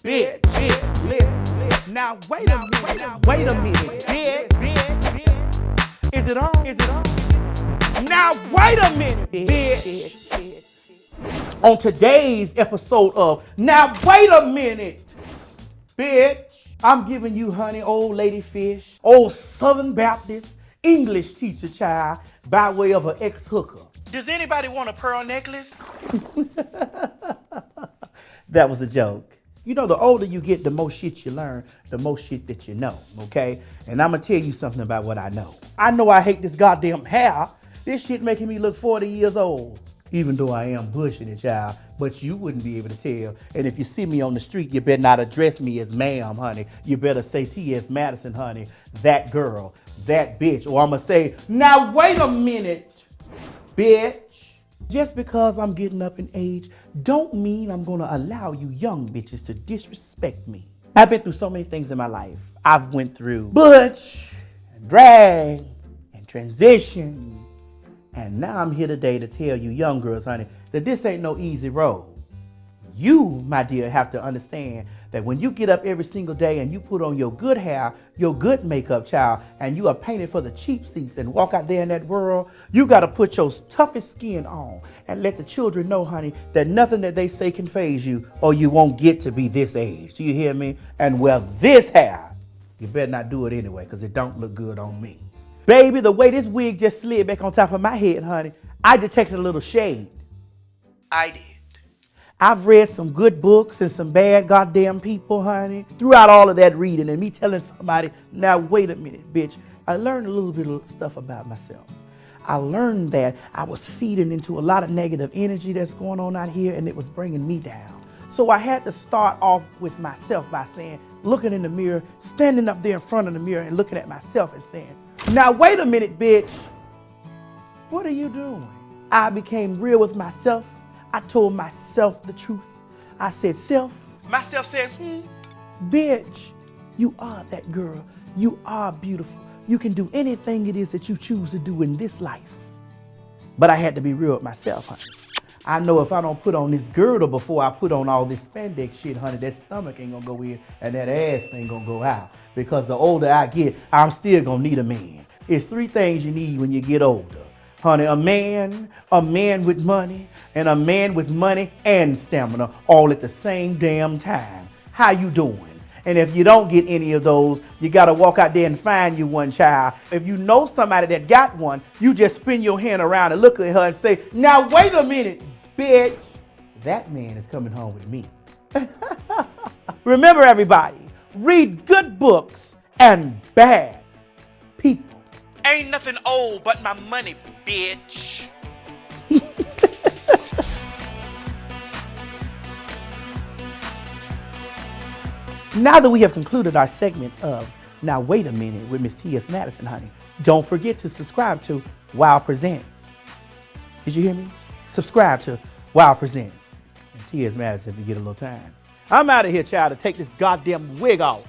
bitch, listen. Now wait a minute, bitch. Is it on? Now wait a minute, bitch. On today's episode of Now Wait a Minute, bitch, I'm giving you, honey, old lady fish, old Southern Baptist English teacher child by way of an ex-hooker. Does anybody want a pearl necklace? That was a joke. You know, the older you get, the more shit you learn, the more shit that you know, okay? And I'm gonna tell you something about what I know. I know I hate this goddamn hair. This shit making me look 40 years old. Even though I am bushing it, child, but you wouldn't be able to tell. And if you see me on the street, you better not address me as ma'am, honey. You better say T.S. Madison, honey, that girl, that bitch. Or I'm gonna say, now wait a minute, bitch. Just because I'm getting up in age don't mean I'm gonna allow you young bitches to disrespect me. I've been through so many things in my life. I've went through butch, and drag, and transition. And now I'm here today to tell you young girls, honey, that this ain't no easy road. You, my dear, have to understand that when you get up every single day and you put on your good hair, your good makeup, child, and you are painted for the cheap seats and walk out there in that world, you got to put your toughest skin on and let the children know, honey, that nothing that they say can faze you or you won't get to be this age. Do you hear me? And well, this hair, you better not do it anyway because it don't look good on me. Baby, the way this wig just slid back on top of my head, honey, I detected a little shade. I did. I've read some good books and some bad goddamn people, honey. Throughout all of that reading and me telling somebody, now wait a minute, bitch, I learned a little bit of stuff about myself. I learned that I was feeding into a lot of negative energy that's going on out here and it was bringing me down. So I had to start off with myself by saying, looking in the mirror, standing up there in front of the mirror and looking at myself and saying, now wait a minute, bitch. What are you doing? I became real with myself. I told myself the truth. I said, self. Myself said, Bitch, you are that girl. You are beautiful. You can do anything it is that you choose to do in this life. But I had to be real with myself, honey. I know if I don't put on this girdle before I put on all this spandex shit, honey, that stomach ain't gonna go in and that ass ain't gonna go out. Because the older I get, I'm still gonna need a man. It's three things you need when you get older. Honey, a man with money, and a man with money and stamina all at the same damn time. How you doing? And if you don't get any of those, you gotta walk out there and find you one, child. If you know somebody that got one, you just spin your hand around and look at her and say, now wait a minute, bitch. That man is coming home with me. Remember, everybody, read good books and bad people. ain't nothing old but my money, bitch. Now that we have concluded our segment of Now Wait a Minute with Miss T.S. Madison, honey, don't forget to subscribe to WOWPresents. Did you hear me? Subscribe to WOWPresents and T.S. Madison if you get a little time. I'm out of here, child, to take this goddamn wig off.